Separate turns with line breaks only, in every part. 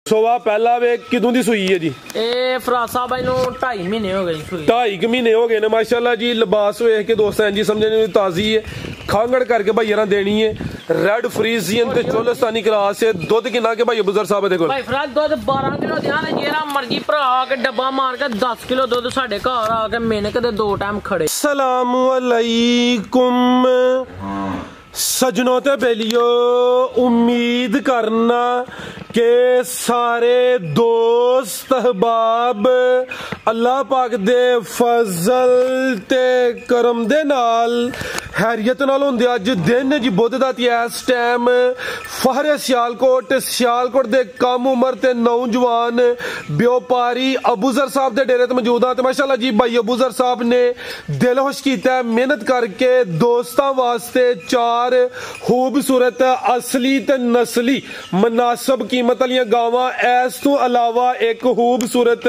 सोवा पहला वे किदों दी सूई है जी?
फराज साहब इनू 2.5 महीने हो गए सूई।
2.5 महीने हो गए ने माशाल्लाह जी। लिबास वेख के दोस्त जी समझने ताजी है, खांगड़ करके भाई देनी है। रेड फ्रीजियन ते चोलिस्तानी क्रास है। दुध कितना के भाई अबूजर साहब दे कोल? भाई
फराज दुध 12 किलो दिया ने, जेरा मर्जी भरा आके डब्बा मार के 10 किलो दुध साडे घर आके मेहनत दे 2 टाइम खड़े।
अस्सलाम वालेकुम सजनों ते बेलियो, उम्मीद करना के सारे दोस्त अहबाब अल्लाह पाक दे फजल ते करम दे नाल हैरियत नाल होंदे। अज दिन जी बुध दा इस टाइम फहरे सियालकोट दे कम उम्र ते नौजवान व्यापारी अबूजर साहब दे डेरे ते मौजूद हां। ते माशाल्लाह जी भाई अबूजर साहब ने दिल खुश कीता है, मेहनत करके दोस्तां वास्ते 4 खूबसूरत असली ते नस्ली मुनासिब कीमत वाली गावां, इस तो अलावा एक खूबसूरत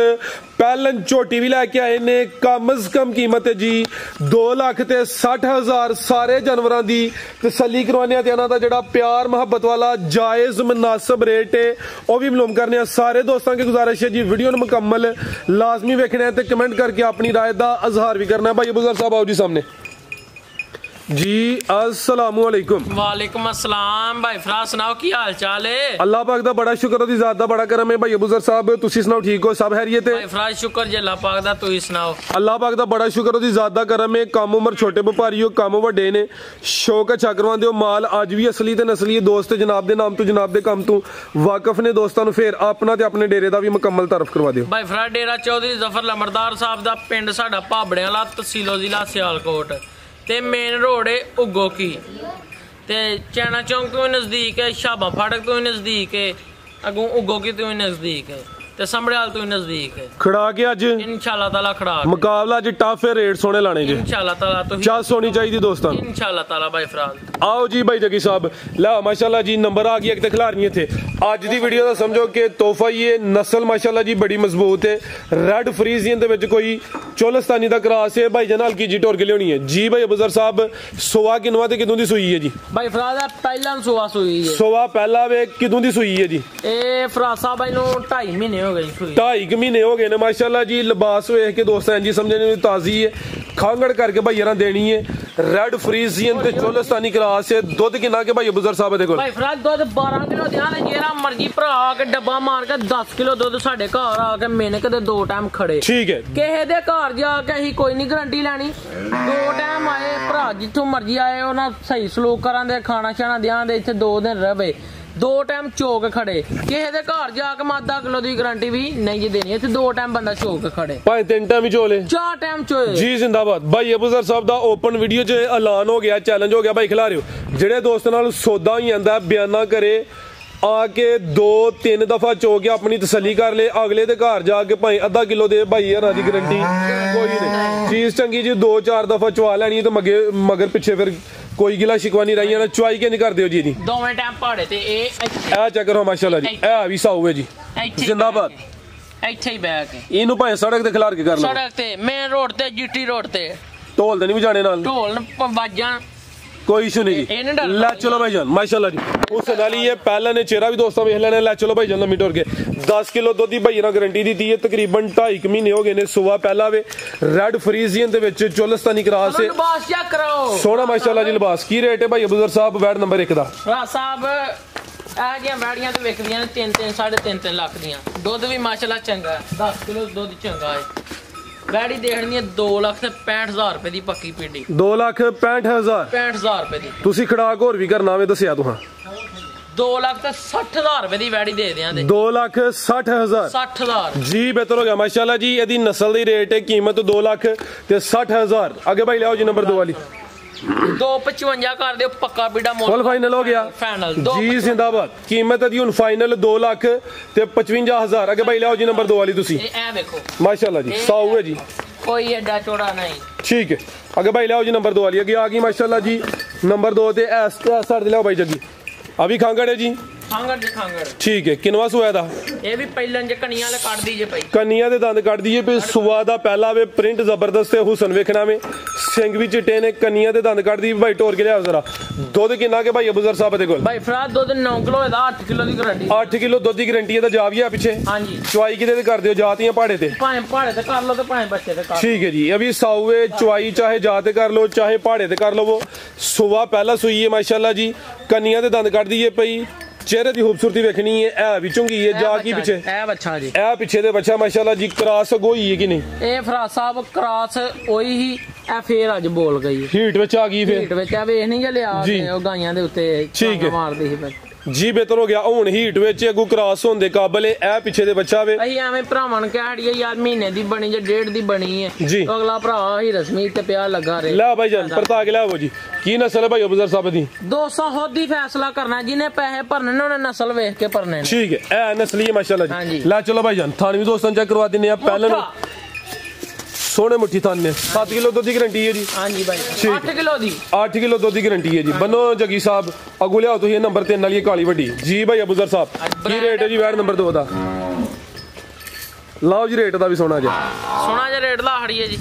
पैलन झोटी भी लैके आए ने। कम अज कम कीमत है जी 2,60,000। सारे जानवरों की तसल्ली करवाने ते इन्हां दा जिहड़ा प्यार मुहब्बत वाला जायज मुनासिब रेट है वह भी मालूम करने। सारे दोस्तों की गुजारिश है जी वीडियो मुकम्मल लाजमी वेखना है, कमेंट करके अपनी राय का इजहार भी करना है। भाई अबूजर साहब आओ जी सामने जी। अस्सलामु अलैकुम।
वालेकुम अस्सलाम। भाई फराज सुनाओ की हाल चाल है?
अल्लाह पाक दा बड़ा शुक्र, दी ज़ात दा बड़ा करम है। भाई अबूजर साहब तुसी सुनाओ ठीक हो? सब खैरियत है?
भाई फराज शुक्र जी अल्लाह पाक दा, तुसी सुनाओ?
अल्लाह पाक दा बड़ा शुक्र, दी ज़ात दा करम है। कम उम्र छोटे व्यापारी हो, कम वड्डे ने, शौक अच्छा करवांदे हो। माल अज भी असली ते नस्ली है। दोस्त जनाब दे नाम तो जनाब दे कम तो वाकफ ने दोस्तां नूं फिर अपना ते अपने डेरे दा भी मुकम्मल तारफ करवा दिओ।
भाई फराज डेरा चौधरी जफर लमरदार साहब दा पिंड साडा भाबड़े वाला, तहसीलो जिला सियालकोट ते मेन रोड है उगो की, ते चैना चौंक तो नजदीक है, शाबा फाटक तो नजदीक है, अगों उगो की तो नजदीक है, ते संभड़ियाल तो नजदीक है।
खड़ा के अज
इंशाल्लाह ताला खड़ा
मुकाबला अज टफ है, रेट सोने लाने जी
इंशाल्लाह ताला। तो
चास होनी चाहिए दोस्तों
इंशाल्लाह ताला। भाई फराज
आओ जी भाई जगी साहब ला माशाल्लाह जी नंबर आ गया कि खिलाड़ियां थे अज दी वीडियो का समझो कि तोहफा ही है। नस्ल माशाल्लाह जी बड़ी मजबूत है। रेड फ्रीजियन दे विच कोई चोलिस्तानी दा क्रास है। भाई जनाल की जी टोर के लियोनी है जी। भाई अबूजर साहब सोवा किनवा ते किदों दी सूई है जी?
भाई फराज पहला सोवा सूई है।
सोवा पहला वे किदों दी सूई है जी?
ए फराज साहब इनू 2.5 महीने हो गए सूई।
2.5 महीने हो गए ने माशाल्लाह जी। लिबास वेख के दोस्त जी समझने ताजी है, खांगड़ करके भाई देनी है। रेड फ्रीजियन ते चोलिस्तानी क्रास है। दुध कितना के भाई अबूजर साहब दे कोल?
भाई फराज दुध 12 किलो दिया ने, जेरा मर्जी भरा आके डब्बा मार के 10 किलो दुध साडे घर आके मेहनत दे 2 टाइम खड़े।
ठीक है।
किसे दे घर जाके अहीं कोई नहीं गारंटी लैनी। 2 टाइम आए भरा जिथों मर्जी आए, उन्हां सही सलूक करां दे, खाना शाना दियां दे, इत्थे 2 दिन रवे, 2 टाइम चौक खड़े। किसी दे घर जाके मैं 10 किलो की गारंटी भी नहीं जी देनी, इत्थे 2 टाइम बंदा चौक खड़े,
भाई 3 टाइम ही चोले,
4 टाइम चोए
जी। जिंदाबाद। भाई अबूजर साहब दा ओपन वीडियो च ऐलान हो गया, चैलेंज हो गया। भाई खिला रहे हो जेड़े दोस्त नाल सौदा ही आंदा बयाना करे आके 2-3 दफा चौक के अपनी तसली कर ले, अगले दे घर जाके भाई आधा किलो दे भाई यार दी गारंटी कोई नहीं। चीज चंगी जी 2-4 दफा चुआ लैनी तो मगर पिछे फिर कोई गिला शिकवा नहीं रही। चुआई के नहीं कर दियो जी।
दोवें टाइम पहाड़े ते
ए चेक करो माशाल्लाह जी, ए भी साऊ है जी। जिंदाबाद।
ਇੱਥੇ ਹੀ ਬੈ ਕੇ
ਇਹਨੂੰ ਭਾਵੇਂ ਸੜਕ ਤੇ ਖਿਲਾਰ ਕੇ ਕਰ ਲਓ,
ਸੜਕ ਤੇ ਮੇਨ ਰੋਡ ਤੇ ਜੀਟੀ ਰੋਡ ਤੇ
ਢੋਲ ਤੇ ਨਹੀਂ ਵਜਾਣੇ ਨਾਲ,
ਢੋਲ ਵਾਜਾਂ
कोई इशू नहीं जी। ला चलो भाईजान माशाल्लाह जी। उस नाल ये पहले ने चेहरा भी दोस्तों वेख लेने। ला चलो भाईजान लम्मी टोर के 10 किलो दुध दी भाई ना गारंटी दी है। तकरीबन 2.5 महीने हो गए ने। सुबह पहला वे रेड फ्रीजियन दे विच चोलिस्तानी क्रास है।
लिबास चेक करो
सोना माशाल्लाह जी। लिबास की रेट है भाई अबूजर साहब? वैट नंबर 1 दा
साहब ਇਹ ਜਿਹੀਆਂ ਵੈੜੀਆਂ ਤੇ ਵਿਕਦੀਆਂ ਨੇ 3-3 3.5 ਲੱਖ ਦੀਆਂ। ਦੁੱਧ ਵੀ ਮਾਸ਼ਾਅੱਲਾ ਚੰਗਾ ਹੈ, 10 ਕਿਲੋ ਦੁੱਧ ਚੰਗਾ ਹੈ। ਵੈੜੀ ਦੇਖਣੀ ਹੈ 2,65,000 ਰੁਪਏ ਦੀ ਪੱਕੀ ਪੀੜੀ।
2,65,000
65,000 ਰੁਪਏ ਦੀ।
ਤੁਸੀਂ ਖੜਾਕ ਹੋਰ ਵੀ ਕਰਨਾ ਵੇ ਦੱਸਿਆ ਤੁਹਾਂ?
2,60,000 ਰੁਪਏ ਦੀ ਵੈੜੀ ਦੇ ਦਿਆਂਦੇ।
2,60,000
60,000
जी। बेहतर हो गया माशाल्लाह जी। यदि नस्ल दी रेट है कीमत 2,60,000। आगे भाई लियाओ जी नंबर 2 वाली।
2,55 कर दियो पक्का पीड़ा
फुल फाइनल हो गया
फाइनल
जी। जिंदाबाद। कीमत दी हुन फाइनल 2,55,000। आगे भाई लियाओ जी नंबर 2 वाली तुसी।
ए देखो
माशाल्लाह जी साऊ है जी,
कोई एडा चौड़ा नहीं।
ठीक है। आगे भाई लियाओ जी नंबर 2 वाली। आगे आ गई माशाल्लाह जी नंबर 2 ते एस साइड लियाओ भाई जगी। अभी खांगड़ है जी,
ਖਾਂਗੜ ਜੇ ਖਾਂਗੜ
ਠੀਕ ਹੈ। ਕਿੰਨਵਾ ਸੂਆ ਦਾ?
ਇਹ ਵੀ ਪਹਿਲਾਂ ਜੇ ਕਣੀਆਂ ਵਾਲੇ ਕੱਢ ਦੀਜੇ ਭਾਈ,
ਕੰਨੀਆਂ ਦੇ ਦੰਦ ਕੱਢ ਦਈਏ ਵੀ ਸੂਆ ਦਾ ਪਹਿਲਾ ਵੇ ਪ੍ਰਿੰਟ ਜ਼ਬਰਦਸਤ ਹੈ, ਹੁਸਨ ਵੇਖਣਾ ਵੇ, ਸਿੰਘ ਵੀ ਚਿੱਟੇ ਨੇ, ਕੰਨੀਆਂ ਦੇ ਦੰਦ ਕੱਢ ਦੀ ਭਾਈ। ਟੋਰ ਕੇ ਲਿਆਓ ਜ਼ਰਾ। ਦੁੱਧ ਕਿੰਨਾ ਕੇ ਭਾਈ ਅਬੂਜ਼ਰ ਸਾਹਿਬ ਦੇ ਕੋਲ?
ਭਾਈ ਫਰਾਦ ਦੁੱਧ 9 ਕਿਲੋ ਇਹਦਾ, 8 ਕਿਲੋ ਦੀ ਗਾਰੰਟੀ।
8 ਕਿਲੋ ਦੁੱਧ ਦੀ ਗਾਰੰਟੀ ਹੈ ਤਾਂ ਜਾ ਵੀ ਆ ਪਿੱਛੇ।
ਹਾਂਜੀ।
ਚੁਆਈ ਕਿਤੇ ਤੇ ਕਰ ਦਿਓ, ਜਾਤੀਆਂ ਪਹਾੜੇ ਤੇ?
ਭਾਵੇਂ ਪਹਾੜੇ ਤੇ ਕਰ ਲਓ ਤੇ ਭਾਵੇਂ ਬੱਚੇ ਤੇ ਕਰ ਲਓ।
ठीक है जी। अभी सावे चुवाई चाहे जाते कर लो चाहे पहाड़े ते कर लो, वो सुबह पहला सुई है माशाल्लाह जी। कन्निया दे दंद कट दिए पई, चेहरे की खूबसूरती वेखनी है, ए भी चुंगी है, जा की पीछे
ए बच्चा जी,
ए पीछे दे बच्चा माशाल्लाह जी। क्रॉस गोई है कि नहीं?
ए फराज साहब क्रॉस ओही ही ए फिर अज बोल गई
हीट विच आ गई, फिर
हीट विच वे नहीं जलिया ओ गाइयां दे उत्ते
ठीक है
मारदी सी
जी। बेहतर हो गया हुन हीट विच अगू क्रॉस होने दे काबिल है, ए पीछे दे बच्चा वे।
अही एवें भरावां नूं कह हड़िए यार महीने दी बनी जे 1.5 दी बनी है
जी,
तो अगला भरा ही रस्मी ते पिया लगा रहे।
ला भाई जान परता के लाओ जी। की नस्ल है भाई अबूजर साहब दी?
200 खुद ही फैसला करना, जिन्हें पैसे भरने ने उन्हें नस्ल वेख के भरने।
ठीक है, ए नस्ली है माशाल्लाह जी। ला चलो भाई जान थान भी दोस्तों चेक करवा दिने आ। पहले सोने मुट्ठी थान ने 7 किलो दुध की गारंटी है जी। हाँ जी भाई 8 किलो दी 8 किलो दुध की गारंटी है जी। बनो जगी साहब अगू लियाओ तुसीं नंबर 3 वाली काली वड्डी जी। भाई अबूजर साहब की रेट है जी वैट नंबर 2 दा? लाओ जी रेट दा भी सोना जे
रेट ला हड़िए जी।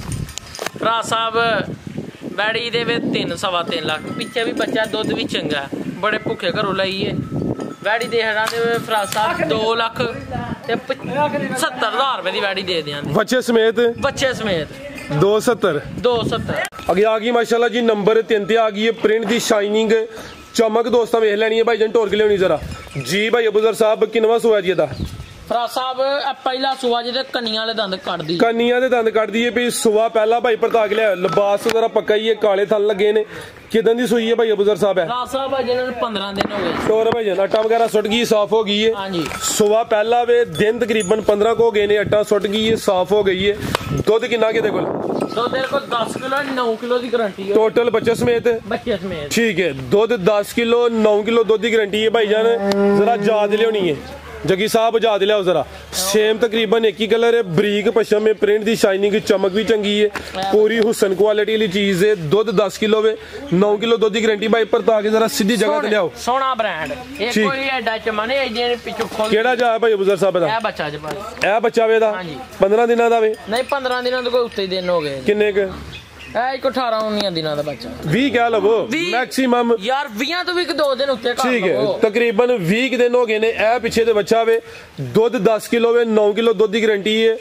भरा साहब बैड़ी दे वे 3 सवा 3 लाख, पिछे भी बच्चा दुध भी चंगा है, बड़े भुखे घरों लाइए। वैड़ी दे हड़ा दे फराज साहब 2 लाख ते 70,000 रुपए दी वैड़ी दे दियां
बच्चे समेत
270
अगे आ गई माशाल्लाह जी। नंबर 3 ते आ गई है प्रिंट दी शाइनिंग चमक दोस्तों वेख लैनी है भाई जन। टोर के लियानी जरा जी। भाई अबूजर साहब किनवा सुआ जी दा?
फराज साहब पहला सुआ जी कन्नियां वाले दंद कट दी,
कन्नियां दे दंद कट दी है भी सुआ पहला भाई परता के लिया। लिबास जरा पक्का ही है, काले थन लगे ने। किदन दी सुई है भाई अबूजर साहब? है
फराज साहब भाई 15 दिन हो गए।
टोर भाई जन अट्टा वगैरह सुट गई, साफ हो गई है।
हां जी।
सुआ पहला वे दिन तकरीबन 15 को हो गए ने, अट्टा सुट गई है, साफ हो गई है। दुध कितना के देखो?
दुध तेरे को 10 किलो 9 किलो दी गारंटी है
टोटल बच्चे समेत। ठीक है, दुध 10 किलो 9 किलो दुध की गारंटी है भाई जान। जरा याद लियानी है जगी साहब, याद लियाओ जरा। सेम तकरीबन एक ही कलर है, बरीक पशम में, प्रिंट दी शाइनिंग चमक भी चंगी है, पूरी हुसन क्वालिटी वाली चीज है। दुध 10 किलो वे 9 किलो दुध की गारंटी भाई परता के जरा सीधी जगह ते लियाओ।
सोना ब्रांड ये कोई एडा चमने जे पिछो खोल
केड़ा जा भाई अबूजर साहब दा?
ए बच्चा जे भाई,
ए बच्चा वे दा 15 दिना दा वे? नहीं
15 दिना तो कोई उत्ते दिन हो गए।
किन्ने के?
18-19 दिनों का बच्चा
20 कह लवो मैक्सिमम
यार 20 तो भी 2 दिन उत्ते कर।
ठीक है, तकरीबन 20 दिन हो गए ने। ए पीछे ते बच्चा वे, दुध 10 किलो वे, 9 किलो दुध की गारंटी है।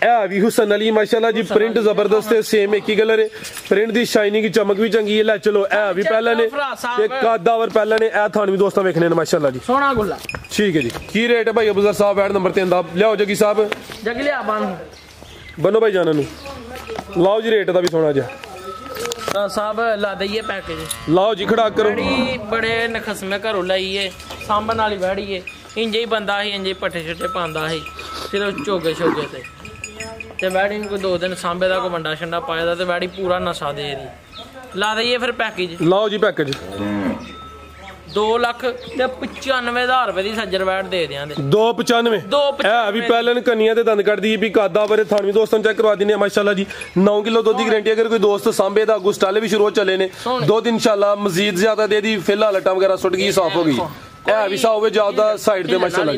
ए भी हुसन अली माशाल्लाह जी। प्रिंट जबरदस्त है, सेम एक ही कलर है, प्रिंट दी शाइनिंग चमक भी चंगी है। ले चलो ए भी पहले ने ते कादावर पहले ने। ए थान भी दोस्तों वेखने ने माशाल्लाह जी, सोना गुल्ला। ठीक है जी। की रेट है भाई अबूजर साहब वैट नंबर 3 दा? लियाओ जगी साहब,
जगी लिया
बनो भाई जाना नु। लाओ जी रेट दा भी सोना जा
साहब ला दईए पैकेज।
लाओ जी खड़ा करो।
बड़े नखसमे घरों लाइए, सांभन वाली वैड़ी है। इंजे ही बंदा ही इंजे पट्ठे छट्टे पांदा ही, फिर चोगे शोगे ते वैड़ी कोई 2 दिन सांभे दा, कोई वंडा शंडा पाए दा ते वैड़ी पूरा नशा दे दी। ला दईए फिर पैकेज।
लाओ जी पैकेज
2,95,000 रुपए की सज्जर वैट दे देंगे।
295 अभी पहले कन्निया दे दंद कट दी भी कादा बारे थान भी दोस्तों चेक करवा देने माशाल्लाह जी। 9 किलो दुध की गारंटी। अगर कोई दोस्त सांबे दा अगू स्टाले भी शुरू चले ने, दुध इंशाल्लाह मजीद ज्यादा दे दी। फिलहाल अट्टा वगैरह सुट गई, साफ हो गई। ए भी साफ हो ज्यादा साइड ते माशाल्लाह।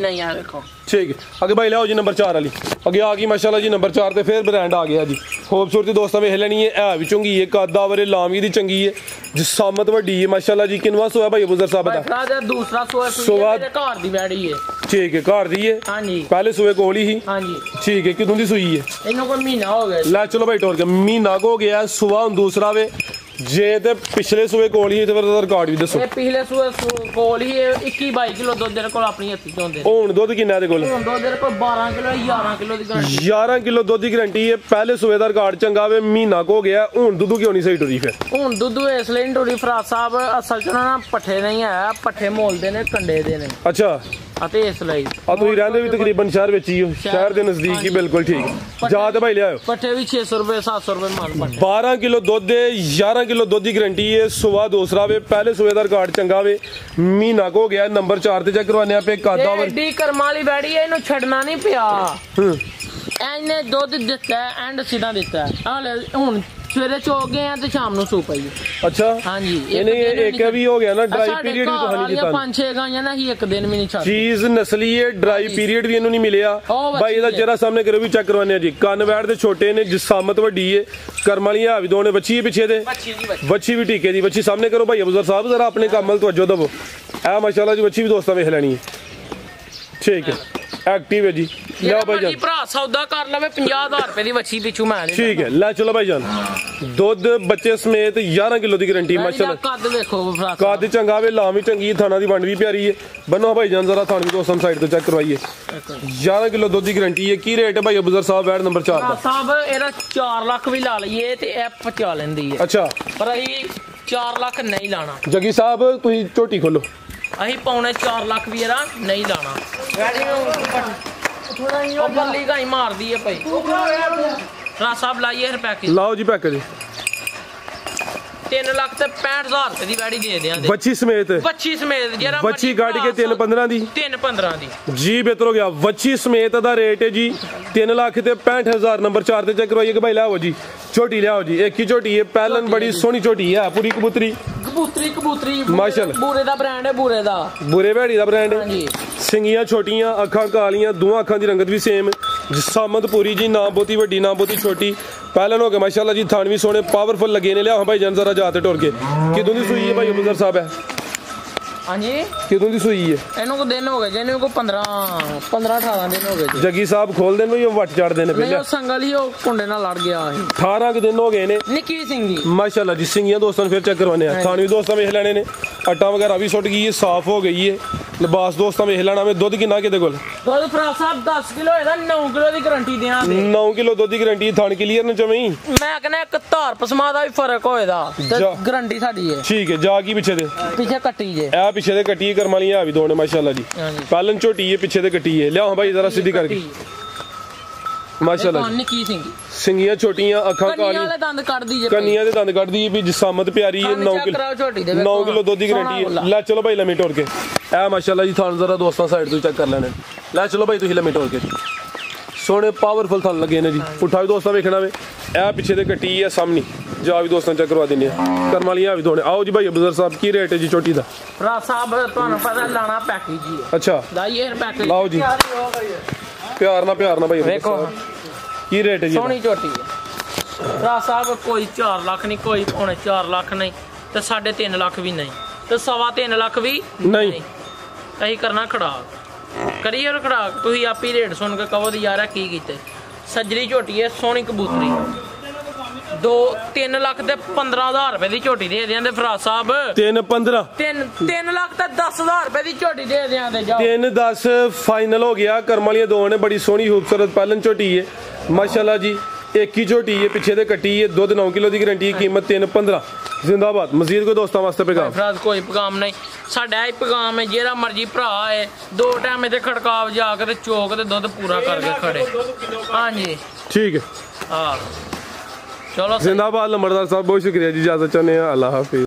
ठीक है, अगे भाई लाओ जी नंबर 4 वाली। अगे आ गई माशाल्लाह जी नंबर 4 ते फिर ब्रांड आ गया जी। खूबसूरती दोस्तों वेख लेनी है, है भी चंगी है, कादा बारे लामी दी चंगी है, जिसामत वड्डी है माशाल्लाह जी। किनवा सोया भाई अबूजर साहब दा?
दूसरा सोया घर दी वैड़ी है। ठीक है,
घर दी है।
हां जी,
पहले सोए कोल ही।
हां जी।
ठीक है, कितों दी सुई है?
इन्हों को महीना हो गया।
ला चलो भाई टोर के महीना को हो गया, सुबह दूसरा वे जे ते पिछले सूए कोल ही ते रिकॉर्ड भी दसो।
पिछले सूए कोल ही 21-22 किलो दुध तेरे कोल अपनी हत्थी चोंदे।
हुन दुध किन्ना दे कोल?
हुन दुध तेरे कोल 12 किलो 11 किलो दी गारंटी।
11 किलो दुध दी गारंटी है। पहले सूए दा रिकॉर्ड चंगा वे, महीना को हो गया। हुन दुध क्यों नहीं सही टुरी? फिर
हुन दुध इसलिए नहीं टुरी फराज साहब, असल च ना पट्ठे नहीं है, पट्ठे मोल दे ने, कंडे दे ने।
अच्छा,
अते इसलिए
तुसीं रहंदे भी तकरीबन शहर विच ही हो, शहर दे नजदीक ही। बिल्कुल ठीक है। जा ते भाई लियाओ।
पट्ठे भी 600 रुपए 700 रुपए मान पट्टे।
12 किलो दुध दे 11 किलो दुध दी गारंटी है। सुबह दूसरा वे, पहले सुबह दा रिकॉर्ड चंगा वे, महीना को हो गया। नंबर 4 ते चेक करवाने पे कादा वर
एडी करमाली बैठी है, इनु छड़ना नहीं पिया। एने दुध दिता एंड सीधा दिता। हाले हुन ਸਵੇਰੇ ਚੋਕ ਗਏ ਆ ਤੇ ਸ਼ਾਮ ਨੂੰ ਸੂਪ ਆਈ।
ਅੱਛਾ
ਹਾਂਜੀ
ਇੱਕ ਵੀ ਹੋ ਗਿਆ ਨਾ ਡਰਾਈ ਪੀਰੀਅਡ ਵੀ ਤੁਹਾਨੂੰ ਨਹੀਂ ਦਿੱਤਾ।
5-6 ਗਾਈਆਂ ਨਾ ਹੀ ਇੱਕ ਦਿਨ ਵੀ ਨਹੀਂ ਛੱਡ
ਚੀਜ਼ ਨਸਲੀ ਹੈ, ਡਰਾਈ ਪੀਰੀਅਡ ਵੀ ਇਹਨੂੰ ਨਹੀਂ ਮਿਲਿਆ ਭਾਈ। ਇਹਦਾ ਚਿਹਰਾ ਸਾਹਮਣੇ ਕਰੋ ਵੀ ਚੈੱਕ ਕਰਵਾਨੇ ਆ ਜੀ। ਕੰਨ ਵੈੜ ਦੇ ਛੋਟੇ ਨੇ, ਜਿਸਾਮਤ ਵੱਡੀ ਹੈ, ਕਰਮ ਵਾਲੀ ਹਾਵੀ ਦੋ ਨੇ, ਬੱਚੀ ਪਿੱਛੇ ਦੇ, ਬੱਚੀ ਵੀ ਟੀਕੇ ਦੀ। ਬੱਚੀ ਸਾਹਮਣੇ ਕਰੋ ਭਾਈ ਅਬੂਜ਼ਰ ਸਾਹਿਬ, ਜ਼ਰਾ ਆਪਣੇ ਕੰਮ ਵੱਲ ਤਵੱਜੋ ਦਿਵੋ। ਇਹ ਮਾਸ਼ਾਅੱਲਾ ਜੀ ਬੱਚੀ ਵੀ ਦੋਸਤਾਂ ਵੇਖ ਲੈਣੀ ਹੈ। ਠੀਕ ਹੈ, ਐਕਟਿਵ है जी। लिया भाईजान
भरा सौदा कर लवे 50,000 रुपए दी बच्ची पिछू मैं
ठीक है। लै चलो भाईजान, दुध बच्चे समेत 11 किलो की गारंटी माशाल्लाह।
कद देखो
कद चंगा वे, लाम भी चंगी, थाना दी बंड भी प्यारी है। बनो भाईजान जरा थान भी दोस्तों साइड तो चेक करवाइए। 11 किलो दुध की गारंटी है। की रेट है भाई अबूजर साहब वैड नंबर 4 दा?
साहब एदा 4 लाख भी ला लईए ते ए 50 लेंदी है।
अच्छा,
पर अही 4 लाख नहीं लाना।
जगी साहब तुसी झोटी खोलो।
अही पौने 4 लाख भी एदा नहीं लाना। थोड़ा ही बल्ली का ही मार दी है भाई। राज साहब लाइए फिर पैकेज।
लाओ जी पैकेज।
3 लाख ते 65,000 रुपए दी गाड़ी दे दिया।
बच्ची समेत,
बच्ची समेत जरा
बच्ची गाड़ी के 3-15 दी
3-15 दी
जी। बेहतर हो गया। बच्ची समेत दा रेट है जी 3 लाख ते 65,000। नंबर 4 ते चेक करवाइए कि भाई लाओ जी छोटी लियाओ जी। एक ही छोटी है, पहलन बड़ी सोहनी छोटी है, पूरी कबूतरी
कबूतरी
माशाल्लाह।
बूरे दा ब्रांड है, बूरे दा,
बूरे भैड़ी दा ब्रांड है। सिंगियां छोटियां, अखां कालियां, दोवां अखां दी रंगत भी सेम, जिसामत पूरी जी, ना बहुती वड्डी ना बहुती छोटी। पहलन हो गया माशाल्लाह जी, थान भी सोने पावरफुल लगे ने। लिया भाई जान जरा जाते टुर के। किदों दी सूई है भाई अबूजर साहब है?
हां जी,
किदों दी सूई है?
इनको को दिन हो गए, जिन्हें को 15-18 दिन हो गए।
जगी साहब खोल देन भाई वट चढ़ देने पहले।
नहीं संगल ही वो कुंडे नाल लड़ गया है।
18 के दिन हो गए ने।
निक्की सिंगी
माशाल्लाह जी। सिंगियां दोस्तों फिर चेक करवाने हैं। थान भी दोस्तों वेख लेने ने, अट्टा वगैरह भी सुट गई है, साफ हो गई है। लिबास दोस्तों वेख लेना। में दुध कितना किते कोल?
दुध फरा साहब 10 किलो है, 9 किलो दी गारंटी देना दे।
9 किलो दुध दी गारंटी। थान क्लियर न चमई।
मैं कहना एक धार पसमा दा भी फर्क होएदा ते गारंटी साडी है। ठीक
है। जा की पीछे दे
पीछे कट्टी जे,
ए पीछे दे कट्टी करम वाली है भी दो ने माशाल्लाह जी। पालन छोटी है, पीछे दे कट्टी है। लिया भाई जरा सीधी करके माशाल्लाह।
निक्की सिंगी,
सिंगियां छोटियां, अखां काली,
दंद कट दी जे,
कन्नियां दे दंद कट दी भी, जिसामत प्यारी है। 9 किलो दुध की गारंटी है। ले चलो भाई लम्मी टोर के। ए माशाल्लाह जी थान जरा दोस्तों साइड तो चेक कर लेने। ले चलो भाई तुसी लम्मी टोर के। सोने पावरफुल थान लगे ने जी। उठा भी दोस्तों वेखना वे। ए पीछे दे कट्टी है सामने, जा भी दोस्तों चेक करवा देने। करम वाली भी दोने। आओ जी भाई अबूजर साहब की रेट है जी छोटी दा?
राज साहब तुहानू पता लाना पैकेज जी।
अच्छा
लाइए पैकेज।
लाओ जी प्यार ना भाई
देखो
की रेट है जी?
सोनी छोटी है राज साहब। कोई 4 लाख नहीं, कोई पौने 4 लाख नहीं, तो 3.5 लाख भी नहीं, तो 3.25 लाख भी नहीं। अही करना खड़ा करिए और खड़ा तुम आप ही रेट सुन के कहो यार की कीते। सजरी झोटी है, सोहनी कबूतरी, 3 लाख ते 15,000 रुपए की झोटी दे दें फराज साहब। 3 लाख ते 10,000 रुपए की झोटी दे दें।
3-10 फाइनल हो गया। करम वाली दो ने, बड़ी सोहनी खूबसूरत पहलन झोटी है माशाल्लाह जी। एक ही झोटी है, पीछे दे कट्टी है, दुध 9 किलो की गारंटी, कीमत 3-15। जिंदाबाद। मजीद कोई दोस्तों वास्ते पैगाम?
फराज कोई पैगाम नहीं, साडा ही पैगाम है जेड़ा मर्जी भरा है 2 टाइम ते खड़काव जाकर चौक ते दुध पूरा करके खड़े। हाँ जी
ठीक है।
हाँ चलो
जिंदाबाद। लंबरदार साहब बहुत शुक्रिया जी, इजाजत चाहते हैं। अल्लाह हाफिज।